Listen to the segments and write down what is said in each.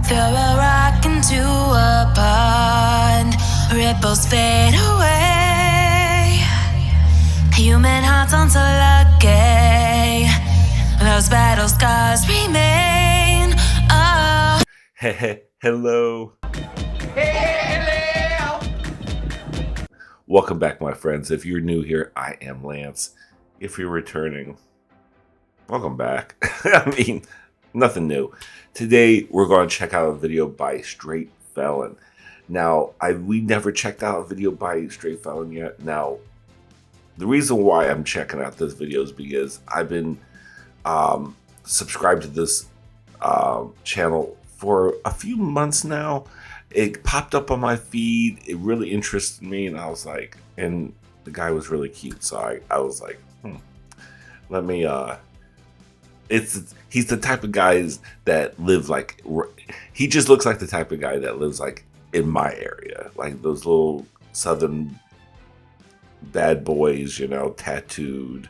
Throw a rock into a pond, ripples fade away. Human hearts aren't so lucky, those battle scars remain. Oh. Hello. Welcome back, my friends. If you're new here, I am Lance. If you're returning, welcome back. I mean, nothing new. Today, we're going to check out a video by Straight Felon. Now, we never checked out a video by Straight Felon yet. Now, the reason why I'm checking out this video is because I've been subscribed to this channel for a few months now. It popped up on my feed. It really interested me, and I was like, and the guy was really cute, so I was like, let me he's the type of guys that live like, he just looks like the type of guy that lives like in my area, like those little southern bad boys, you know, tattooed,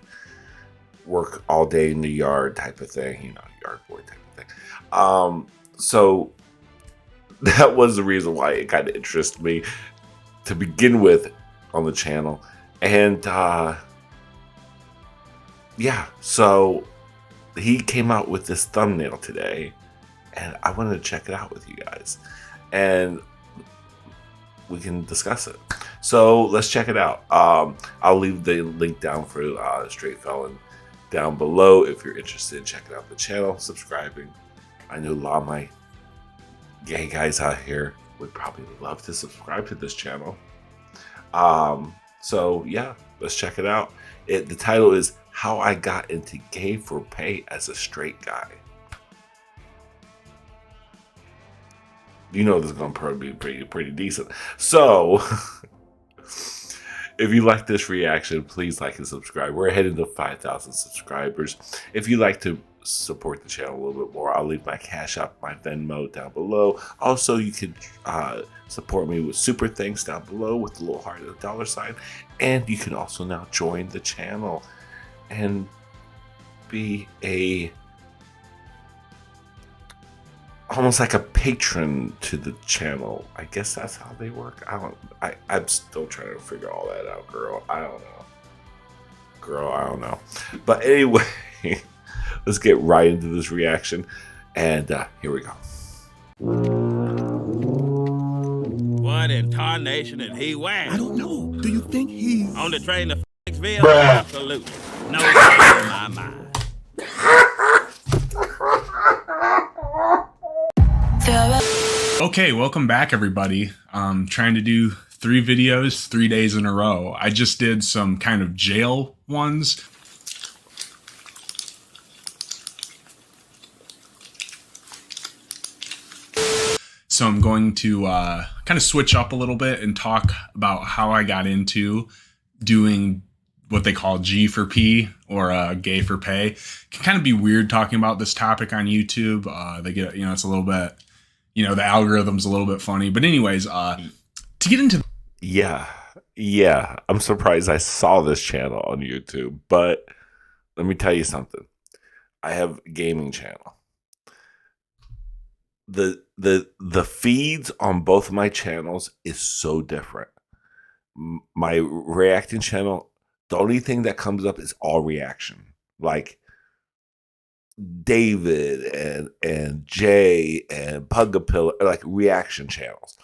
work all day in the yard type of thing, you know, yard boy type of thing. So that was the reason why it kind of interested me to begin with on the channel. And yeah, so he came out with this thumbnail today, and I wanted to check it out with you guys, and we can discuss it. So let's check it out. I'll leave the link down for Straight Felon down below if you're interested in checking out the channel, subscribing. I know a lot of my gay guys out here would probably love to subscribe to this channel. So yeah, let's check it out. The title is How I Got Into Gay4Pay as a Straight Guy. You know this is going to be pretty decent. So if you like this reaction, please like and subscribe. We're heading to 5,000 subscribers. If you like to support the channel a little bit more, I'll leave my Cash App, my Venmo down below. Also, you can support me with super thanks down below with the little heart and the dollar sign. And you can also now join the channel and be almost like a patron to the channel. I guess that's how they work. I'm still trying to figure all that out, girl. I don't know. But anyway, let's get right into this reaction, and here we go. What in tarnation and he whacked? I don't know. Do you think he's On the train to Phoenixville? Absolutely. No doubt in my mind. Okay, welcome back, everybody. Trying to do 3 videos 3 days in a row. I just did some kind of jail ones. So I'm going to kind of switch up a little bit and talk about how I got into doing what they call G4P or Gay4Pay. It can kind of be weird talking about this topic on YouTube. They get, you know, it's a little bit, you know, the algorithm's a little bit funny. But anyways, to get into... Yeah, I'm surprised I saw this channel on YouTube, but let me tell you something. I have a gaming channel. The feeds on both of my channels is so different. My reacting channel, the only thing that comes up is all reaction, like David and Jay and Pugapilla, like reaction channels.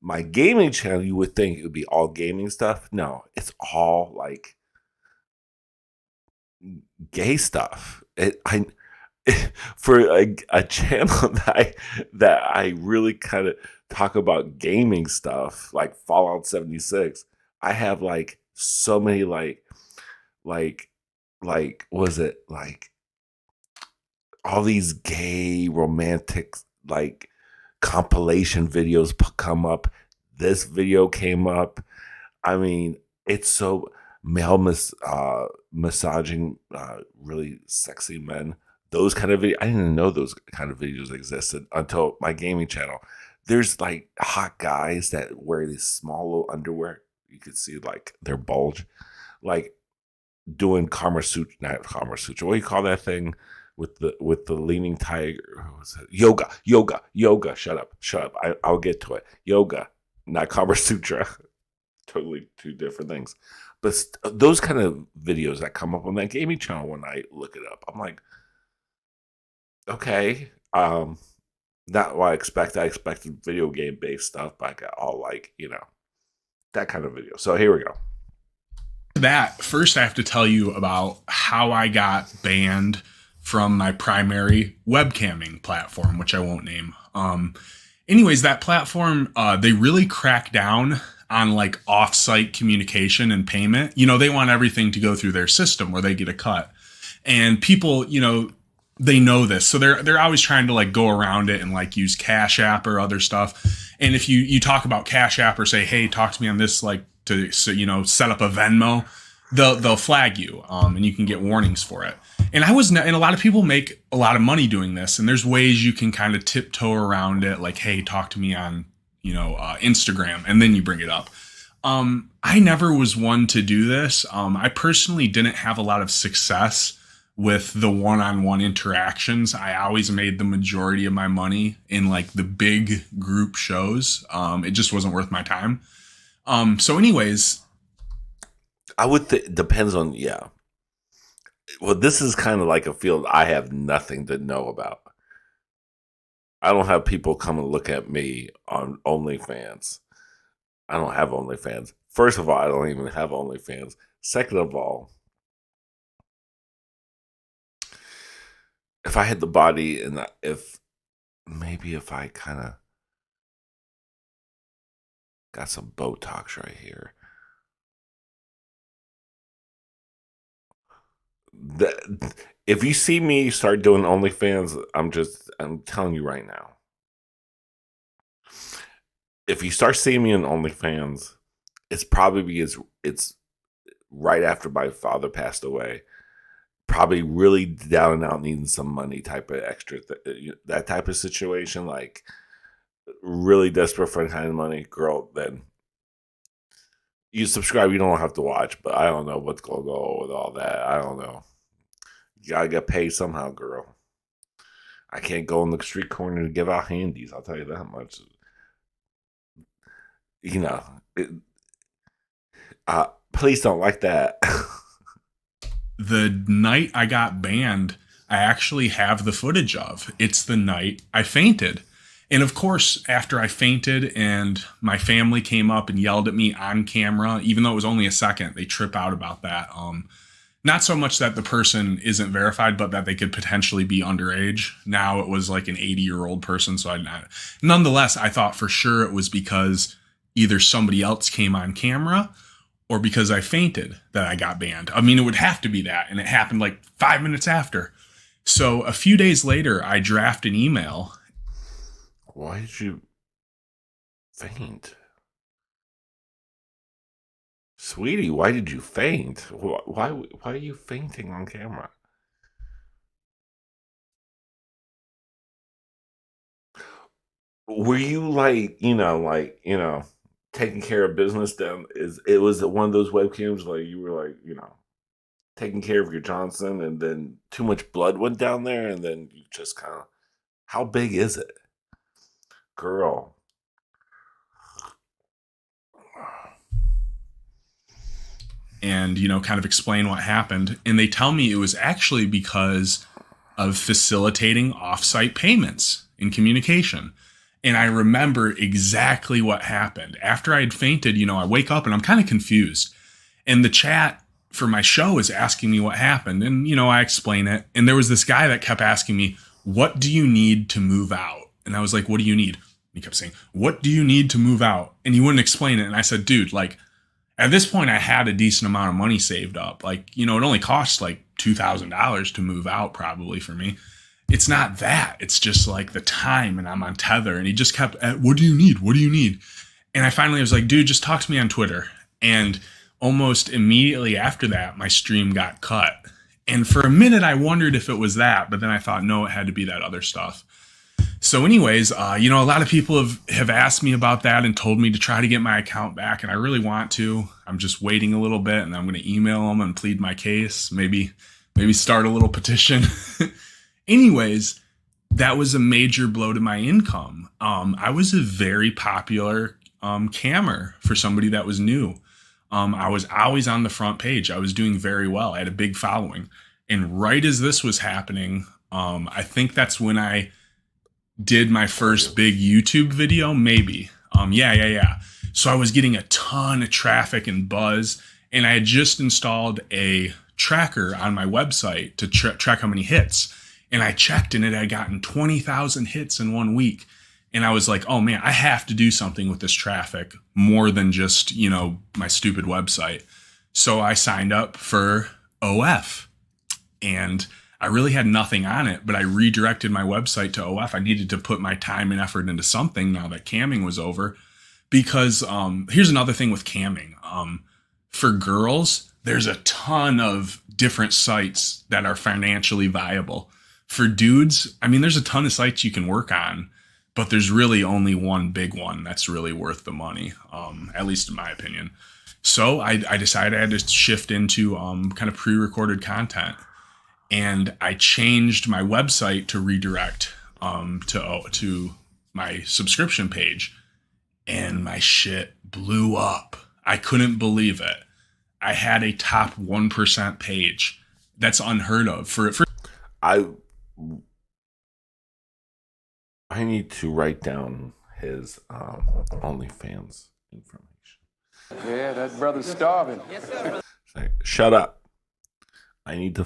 My gaming channel, you would think it would be all gaming stuff. No, it's all like gay stuff. For a channel that I really kind of talk about gaming stuff, like Fallout 76, I have like so many like was it like all these gay romantic like compilation videos come up. This video came up. I mean, it's so male massaging really sexy men. Those kind of videos, I didn't even know those kind of videos existed until my gaming channel. There's like hot guys that wear these small little underwear. You could see like their bulge, like doing Kama Sutra, not Kama Sutra. What do you call that thing with the leaning tiger. What was it? Yoga. Shut up. I'll get to it. Yoga, not Kama Sutra. Totally two different things. But those kind of videos that come up on that gaming channel when I look it up, I'm like, okay, not what I expect. I expected video game based stuff, but I got all like, that kind of video. So here we go. That first, I have to tell you about how I got banned from my primary webcamming platform, which I won't name. Anyways, that platform, they really crack down on like off-site communication and payment. They want everything to go through their system where they get a cut. And people, they know this. So they're always trying to like go around it and like use Cash App or other stuff. And if you talk about Cash App or say, hey, talk to me on this, like to, set up a Venmo, they'll flag you, and you can get warnings for it. And and a lot of people make a lot of money doing this. And there's ways you can kind of tiptoe around it. Like, hey, talk to me on, Instagram, and then you bring it up. I never was one to do this. I personally didn't have a lot of success with the one-on-one interactions. I always made the majority of my money in like the big group shows. It just wasn't worth my time. So anyways, I would depends on, yeah. Well, this is kind of like a field I have nothing to know about. I don't have people come and look at me on OnlyFans. I don't have OnlyFans. First of all, I don't even have OnlyFans. Second of all, if I had the body and if I kind of got some Botox right here, if you see me start doing OnlyFans, I'm telling you right now. If you start seeing me on OnlyFans, it's probably because it's right after my father passed away. Probably really down and out, needing some money, type of extra, that type of situation, like really desperate for kind of money, girl. Then you subscribe. You don't have to watch, but I don't know what's gonna go with all that. I don't know. You gotta get paid somehow, girl. I can't go in the street corner to give out handies. I'll tell you that much. Please don't like that. The night I got banned, I actually have the footage of. It's the night I fainted. And of course, after I fainted and my family came up and yelled at me on camera, even though it was only a second, they trip out about that. Not so much that the person isn't verified, but that they could potentially be underage. Now it was like an 80-year-old person. So nonetheless, I thought for sure it was because either somebody else came on camera or because I fainted that I got banned. I mean, it would have to be that. And it happened like 5 minutes after. So a few days later, I draft an email. Why did you faint? Sweetie, why did you faint? Why are you fainting on camera? Were you taking care of business then? It was one of those webcams like you were like, taking care of your Johnson and then too much blood went down there and then you just kind of, how big is it? Girl. And, kind of explain what happened. And they tell me it was actually because of facilitating offsite payments in communication. And I remember exactly what happened. After I had fainted, I wake up and I'm kind of confused. And the chat for my show is asking me what happened. And, I explain it. And there was this guy that kept asking me, what do you need to move out? And I was like, what do you need? He kept saying, what do you need to move out? And he wouldn't explain it. And I said, dude, at this point, I had a decent amount of money saved up. It only costs like $2,000 to move out probably for me. It's not that. It's just like the time and I'm on Tether. And he just kept, what do you need? What do you need? And I finally was like, dude, just talk to me on Twitter. And almost immediately after that, my stream got cut. And for a minute, I wondered if it was that. But then I thought, no, it had to be that other stuff. So anyways, a lot of people have asked me about that and told me to try to get my account back. And I really want to. I'm just waiting a little bit and I'm going to email them and plead my case. Maybe start a little petition. Anyways, that was a major blow to my income. I was a very popular cammer for somebody that was new. I was always on the front page. I was doing very well. I had a big following. And right as this was happening, I think that's when I did my first big YouTube video, maybe. Yeah. So I was getting a ton of traffic and buzz, and I had just installed a tracker on my website to track how many hits. And I checked, and it had gotten 20,000 hits in 1 week. And I was like, oh man, I have to do something with this traffic more than just, my stupid website. So I signed up for OF, and I really had nothing on it, but I redirected my website to OF. I needed to put my time and effort into something now that camming was over, because here's another thing with camming. For girls, there's a ton of different sites that are financially viable. For dudes, there's a ton of sites you can work on, but there's really only one big one that's really worth the money, at least in my opinion. So I decided I had to shift into kind of pre-recorded content. And I changed my website to redirect to my subscription page. And my shit blew up. I couldn't believe it. I had a top 1% page. That's unheard of. I need to write down his OnlyFans information. Yeah, that brother's starving. Shut up. I need to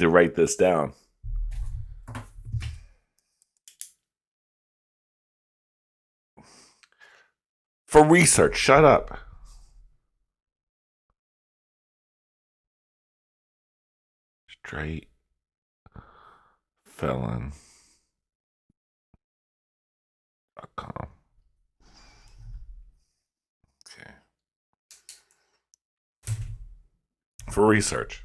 write this down. For research, shut up. Straight felon.com. Okay. For research.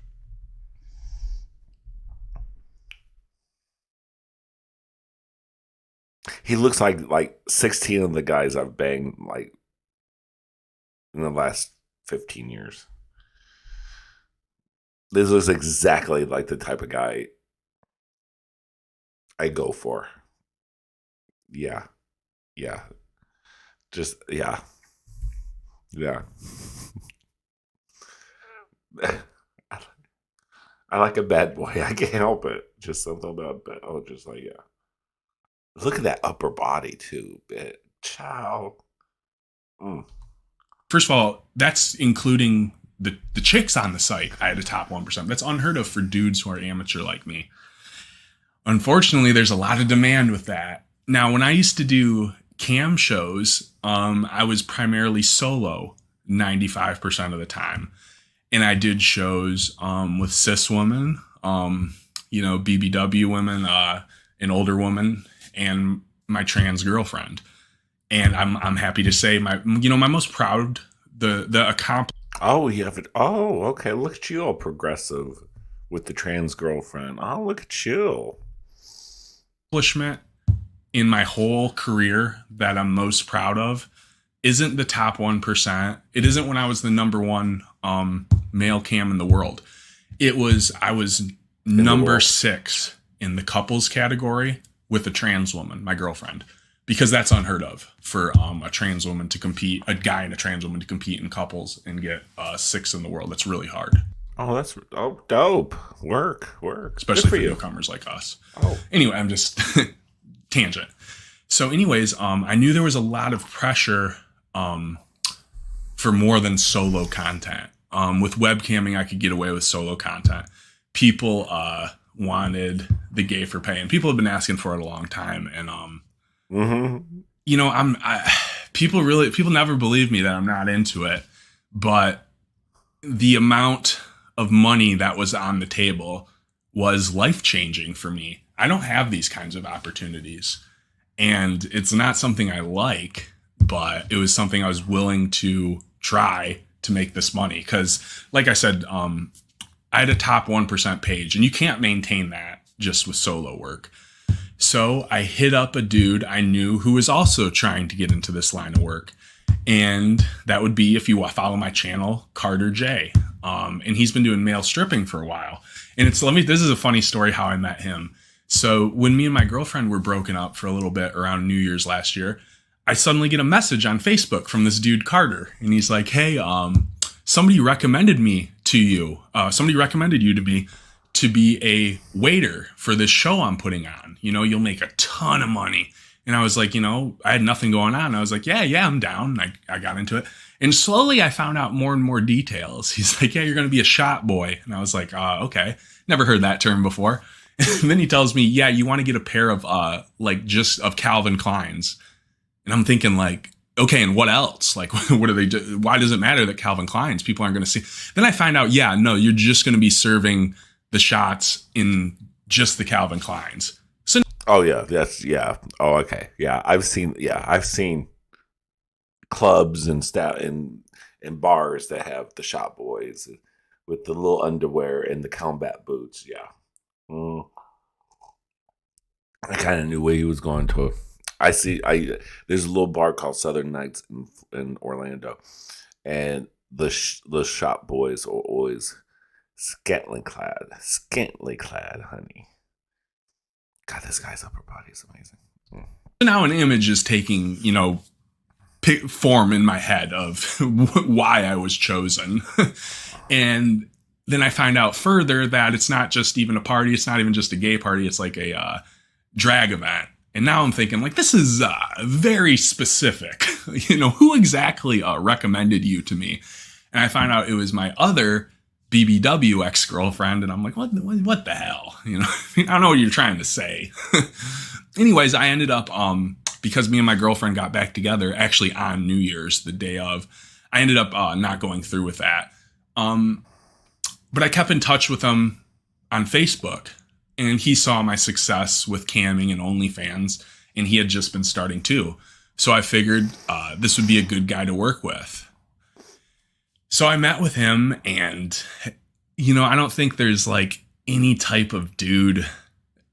He looks like 16 of the guys I've banged in the last 15 years. This is exactly like the type of guy I go for. Yeah. Just, yeah. I like a bad boy. I can't help it. Just something about just like, yeah. Look at that upper body too, bit. Ciao. First of all, that's including the chicks on the site. I had a top 1%. That's unheard of for dudes who are amateur like me. Unfortunately, there's a lot of demand with that. Now, when I used to do cam shows, I was primarily solo 95% of the time. And I did shows with cis women, BBW women, an older woman, and my trans girlfriend. And I'm happy to say my most proud, the accomplishment. Oh, you have it. Oh, okay. Look at you, all progressive with the trans girlfriend. Oh, look at you. Accomplishment in my whole career that I'm most proud of isn't the top 1%. It isn't when I was the number one male cam in the world. I was number 6 in the couples category with a trans woman, my girlfriend, because that's unheard of for a trans woman to compete, a guy and a trans woman to compete in couples and get 6 in the world. That's really hard. Oh, that's dope. Work. Especially for newcomers like us. Oh. Anyway, I'm just tangent. So anyways, I knew there was a lot of pressure for more than solo content. With webcamming, I could get away with solo content. People wanted the Gay4Pay, and people have been asking for it a long time. And people never believe me that I'm not into it, but the amount of money that was on the table was life-changing for me. I don't have these kinds of opportunities, and it's not something I like, but it was something I was willing to try to make this money. Because like I said, I had a top 1% page, and you can't maintain that just with solo work. So I hit up a dude I knew who was also trying to get into this line of work. And that would be if you follow my channel, Carter J. And he's been doing male stripping for a while. And this is a funny story how I met him. So when me and my girlfriend were broken up for a little bit around New Year's last year, I suddenly get a message on Facebook from this dude, Carter. And he's like, hey, somebody recommended me to you. Somebody recommended you to me to be a waiter for this show I'm putting on. You know, you'll make a ton of money. And I was like, you know, I had nothing going on. I was like, yeah, I'm down. I got into it. And slowly I found out more and more details. He's like, yeah, you're going to be a shop boy. And I was like, okay. Never heard that term before. And then he tells me, yeah, you want to get a pair of just of Calvin Klein's. And I'm thinking like, okay, and what else? Like, what do they do? Why does it matter that Calvin Klein's people aren't going to see? Then I find out, yeah, no, you're just going to be serving the shots in just the Calvin Klein's. So, oh yeah, yeah. Oh, okay. Yeah. I've seen clubs and stuff and bars that have the shop boys with the little underwear and the combat boots. Yeah. I kind of knew where he was going to. There's a little bar called Southern Nights in Orlando, and the shop boys are always scantily clad, honey. God, this guy's upper body is amazing. now an image is taking, form in my head of why I was chosen. And then I find out further that it's not just even a party. It's not even just a gay party. It's like a drag event. And now I'm thinking, like, this is very specific. Who exactly recommended you to me? And I find out it was my other BBW ex-girlfriend. And I'm like, what the hell? I don't know what you're trying to say. Anyways, I ended up, because me and my girlfriend got back together actually on New Year's, the day of, I ended up not going through with that. But I kept in touch with him on Facebook. And he saw my success with camming and OnlyFans, and he had just been starting too. So I figured this would be a good guy to work with. So I met with him, and, I don't think there's like any type of dude,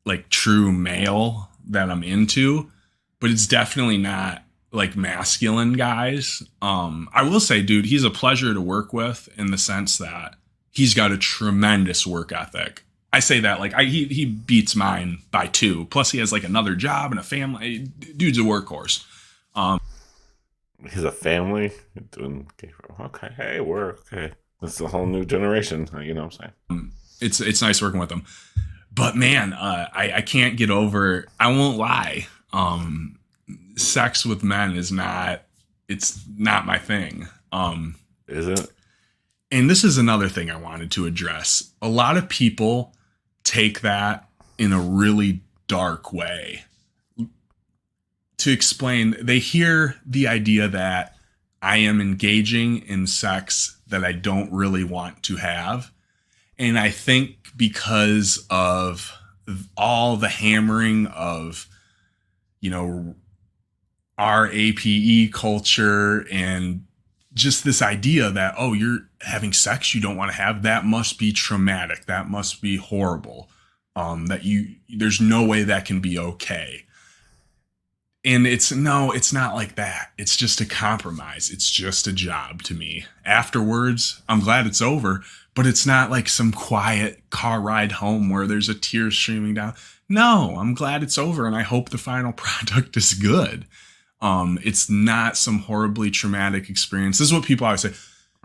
like true male that I'm into, but it's definitely not like masculine guys. I will say, dude, he's a pleasure to work with in the sense that he's got a tremendous work ethic. I say that like he beats mine by 2. Plus he has like another job and a family. Dude's a workhorse. He's a family doing okay. Hey, work. Okay, this is a whole new generation. You know what I'm saying? It's nice working with him, but man, I can't get over. I won't lie. Sex with men is not. It's not my thing. Is it? And this is another thing I wanted to address. A lot of people take that in a really dark way. To explain, they hear the idea that I am engaging in sex that I don't really want to have. And I think because of all the hammering of, our APE culture and just this idea that, oh, you're having sex you don't want to have, that must be traumatic. That must be horrible. There's no way that can be okay. And it's not like that. It's just a compromise. It's just a job to me. Afterwards, I'm glad it's over, but it's not like some quiet car ride home where there's a tear streaming down. No, I'm glad it's over, and I hope the final product is good. It's not some horribly traumatic experience. This is what people always say.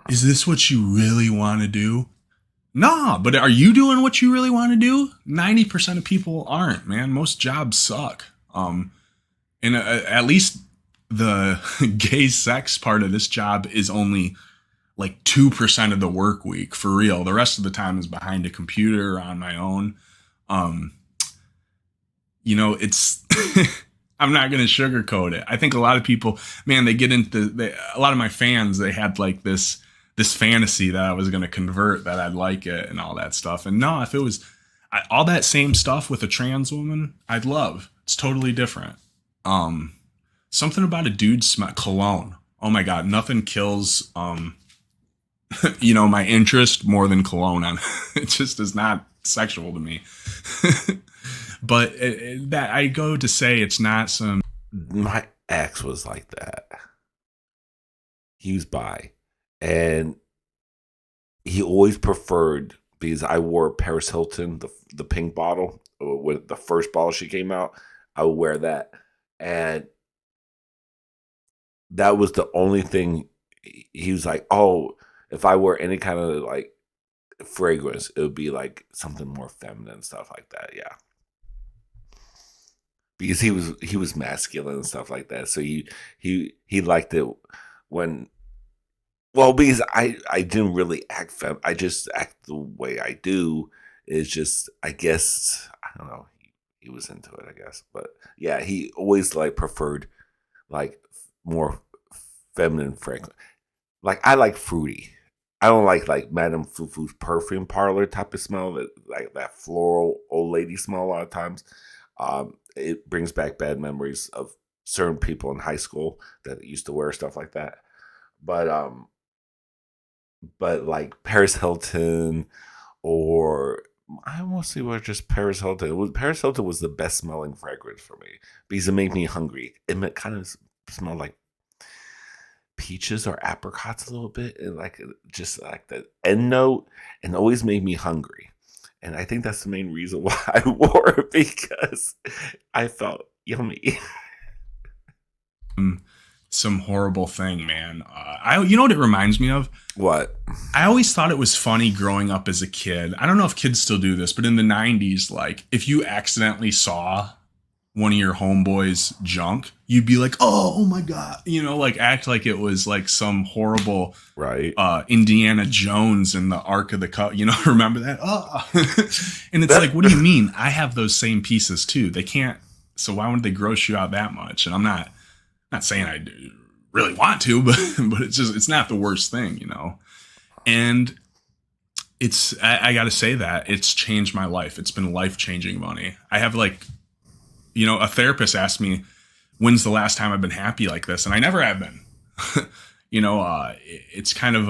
Is this what you really want to do? Nah, but are you doing what you really want to do? 90% of people aren't, man. Most jobs suck. And at least the gay sex part of this job is only like 2% of the work week, for real. The rest of the time is behind a computer or on my own. It's... I'm not going to sugarcoat it. I think a lot of people, man, they get into a lot of my fans, they had like this fantasy that I was going to convert, that I'd like it and all that stuff. And no, if it was all that same stuff with a trans woman, I'd love. It's totally different. Something about a dude smell, cologne. Oh my God, nothing kills, my interest more than cologne. It just is not sexual to me. But that I go to say it's not some. My ex was like that. he was bi, and he always preferred, because I wore Paris Hilton, the pink bottle with the first bottle she came out. I would wear that, and that was the only thing. He was like, "Oh, if I wear any kind of like fragrance, it would be like something more feminine, stuff like that." Yeah, because he was masculine and stuff like that. So he liked it when, well, because I didn't really act I just act the way I do. It's just, I guess, I don't know. He was into it, I guess. But yeah, he always like preferred like more feminine fragrance. Like, I like fruity. I don't like Madame Fufu's perfume parlor type of smell, that like that floral old lady smell. A lot of times, it brings back bad memories of certain people in high school that used to wear stuff like that. But like Paris Hilton, or I mostly wear just Paris Hilton. Paris Hilton was the best smelling fragrance for me because it made me hungry. It kind of smelled like peaches or apricots a little bit, and like just like the end note, and always made me hungry. And I think that's the main reason why I wore it, because I felt yummy. Some horrible thing, man. You know what it reminds me of? What? I always thought it was funny growing up as a kid. I don't know if kids still do this, but in the 90s, like if you accidentally saw one of your homeboys junk, you'd be like, oh my God, like act like it was like some horrible, right? Indiana Jones in the Ark of the Covenant, remember that? Oh. And it's like, what do you mean? I have those same pieces too. They can't. So why would they gross you out that much? And I'm not saying I really want to, but it's not the worst thing, And I got to say that it's changed my life. It's been life-changing money. I have a therapist asked me, when's the last time I've been happy like this? And I never have been. It's kind of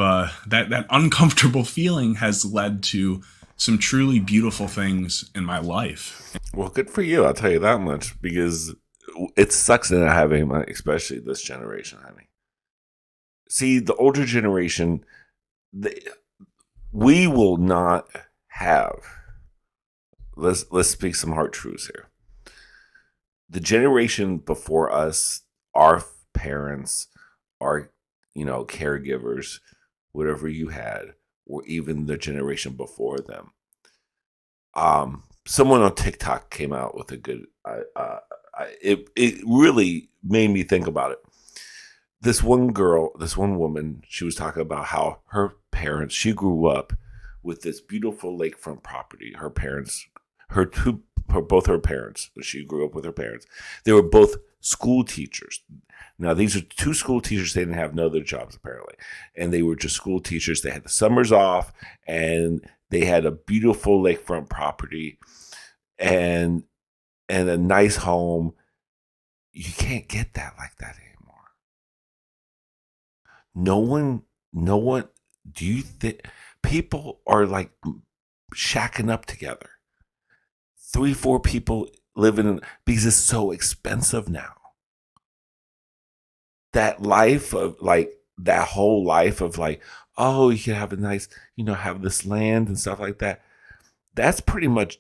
that uncomfortable feeling has led to some truly beautiful things in my life. Well, good for you. I'll tell you that much, because it sucks not having money, especially this generation, honey. See, the older generation, we will not have. Let's speak some hard truths here. The generation before us, our parents, our caregivers, whatever you had, or even the generation before them. Someone on TikTok came out with a good. It really made me think about it. This one woman, she was talking about how her parents. She grew up with this beautiful lakefront property. Her parents, both her parents. She grew up with her parents. They were both school teachers. Now, these are two school teachers. They didn't have no other jobs, apparently. And they were just school teachers. They had the summers off, and they had a beautiful lakefront property and a nice home. You can't get that like that anymore. No one, do you think people are like shacking up together? 3-4 people living in, because it's so expensive now. That life of like, that whole life of like, oh, you can have a nice, have this land and stuff like that. That's pretty much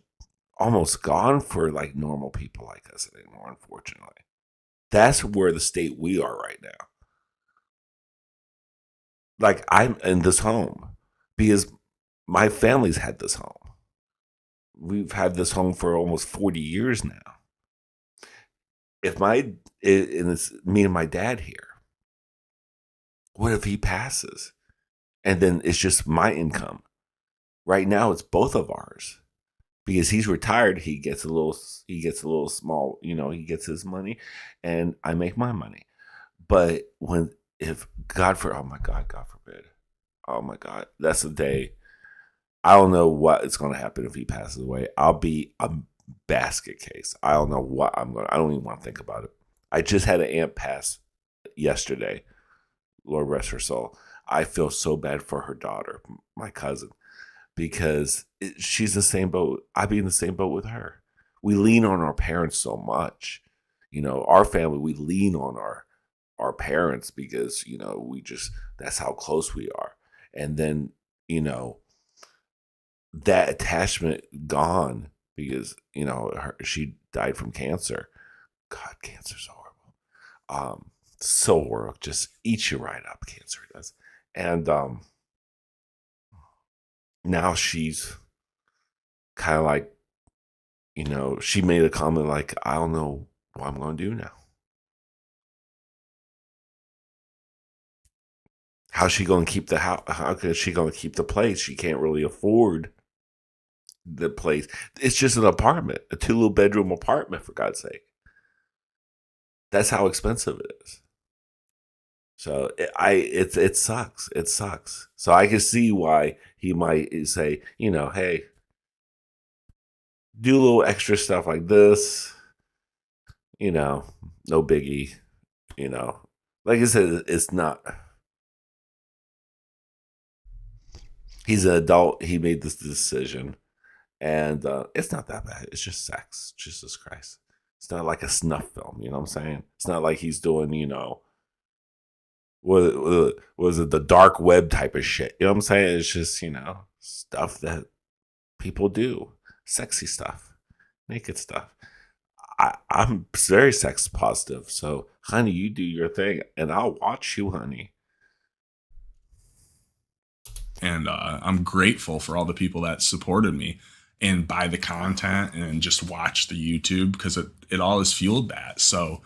almost gone for like normal people like us anymore, unfortunately. That's where the state we are right now. Like, I'm in this home because my family's had this home. We've had this home for almost 40 years now. And it's me and my dad here. What if he passes? And then it's just my income. Right now, it's both of ours. Because he's retired, he gets a little small, he gets his money, and I make my money. But if God forbid, oh my God, that's the day. I don't know what is going to happen if he passes away. I'll be a basket case. I don't know what I don't even want to think about it. I just had an aunt pass yesterday. Lord rest her soul. I feel so bad for her daughter, my cousin, because she's the same boat. I'd be in the same boat with her. We lean on our parents so much. Our family, we lean on our parents because, that's how close we are. And then, that attachment gone because, she died from cancer. God, cancer's horrible. So horrible. Just eats you right up, cancer does. And now she's kind of like, she made a comment like, I don't know what I'm going to do now. How's she going to keep the house? How is she going to keep the place? She can't really afford the place. It's just an apartment, a 2 bedroom apartment, for God's sake. That's how expensive it is. So it sucks. It sucks. So I can see why he might say, hey, do a little extra stuff like this. No biggie. Like I said, it's not. He's an adult. He made this decision. And it's not that bad. It's just sex. Jesus Christ. It's not like a snuff film. You know what I'm saying? It's not like he's doing, what was it, the dark web type of shit. You know what I'm saying? It's just, stuff that people do. Sexy stuff. Naked stuff. I'm very sex positive. So, honey, you do your thing. And I'll watch you, honey. And I'm grateful for all the people that supported me and buy the content and just watch the YouTube because it all has fueled that. So,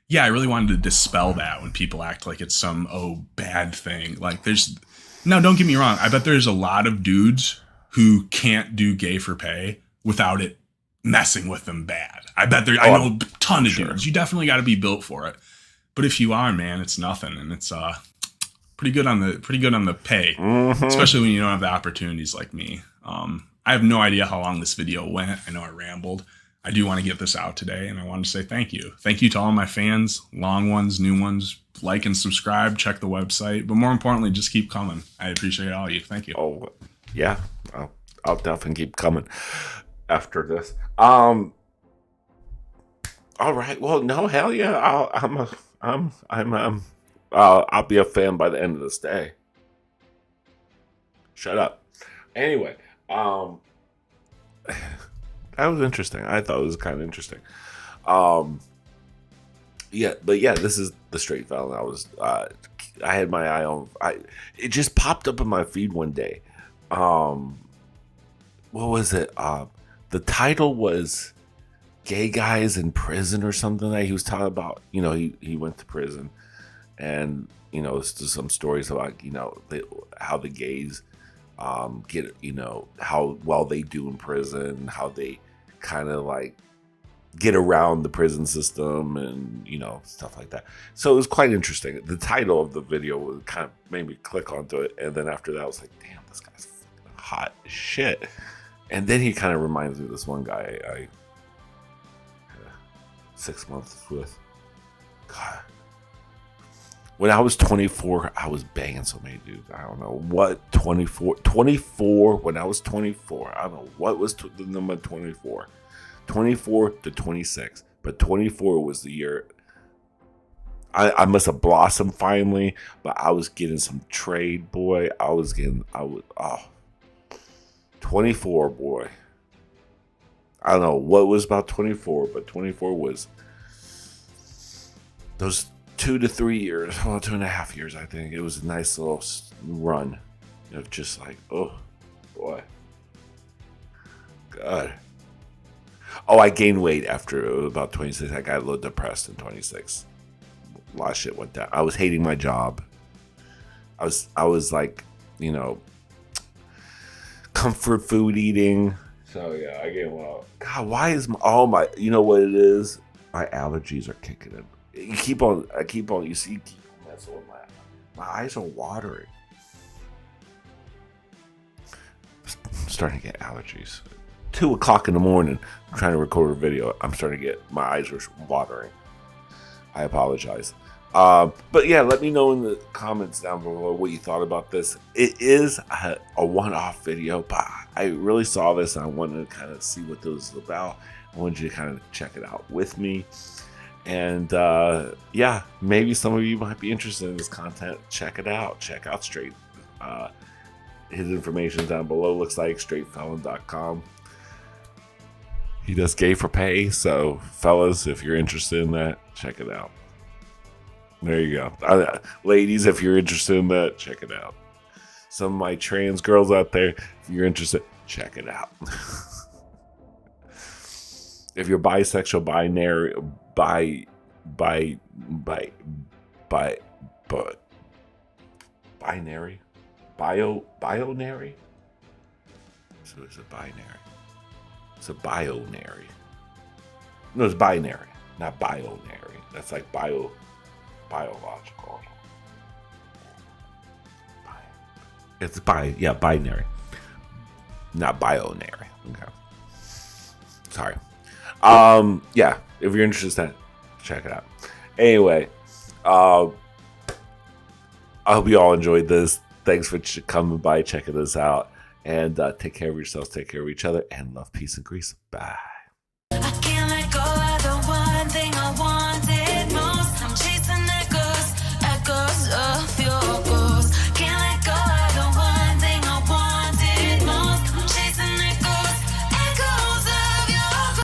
yeah, I really wanted to dispel that when people act like it's some, bad thing. Like don't get me wrong. I bet there's a lot of dudes who can't do Gay4Pay without it messing with them bad. I bet I know a ton of dudes. You definitely got to be built for it. But if you are, man, it's nothing. And it's pretty good on the pay, especially when you don't have the opportunities like me. I have no idea how long this video went. I know I rambled. I do want to get this out today, and I want to say thank you. Thank you to all my fans, long ones, new ones. Like and subscribe, check the website, but more importantly, just keep coming. I appreciate all of you. Thank you. Oh, yeah. I'll definitely keep coming after this. All right. Well, no, hell yeah. I'll be a fan by the end of this day. Shut up. Anyway, that was interesting. I thought it was kind of interesting. This is the straight fella. I had my eye on. It just popped up in my feed one day. What was it? The title was "Gay Guys in Prison" or something like. He was talking about. He went to prison, and it's some stories about how the gays get how well they do in prison, how they kind of like get around the prison system and stuff like that. So it was quite interesting. The title of the video kind of made me click onto it, and then after that I was like, damn, this guy's hot as shit. And then he kind of reminds me of this one guy I had 6 months with. God. When I was 24, I was banging so many dudes. I don't know what 24 when I was 24. I don't know what was the number 24. 24 to 26. But 24 was the year I must have blossomed finally, but I was getting some trade, boy. 24, boy. I don't know what was about 24, but 24 was those 2 to 3 years, 2.5 years, I think. It was a nice little run of just like, oh, boy. God. Oh, I gained weight after about 26. I got a little depressed in 26. A lot of shit went down. I was hating my job. I was like, comfort food eating. So, yeah, I gained weight. God, why is my, you know what it is? My allergies are kicking in. I keep on messing with my eyes are watering. I'm starting to get allergies. 2 o'clock in the morning, I'm trying to record a video. I'm starting to get, my eyes are watering. I apologize. But yeah, let me know in the comments down below what you thought about this. It is a one-off video, but I really saw this and I wanted to kind of see what this was about. I wanted you to kind of check it out with me. And yeah, maybe some of you might be interested in this content. Check it out. Check out Straight. His information down below. Looks like straightfelon.com. He does Gay4Pay. So, fellas, if you're interested in that, check it out. There you go. Ladies, if you're interested in that, check it out. Some of my trans girls out there, if you're interested, check it out. If you're bisexual, binary, binary. Binary? So it's a binary. It's a binary. No, it's binary, not binary. That's like biological. It's binary. Not binary. Okay. Sorry. Yeah, if you're interested, check it out. Anyway, I hope you all enjoyed this. Thanks for coming by, checking this out. And take care of yourselves, take care of each other, and love, peace, and grease. Bye.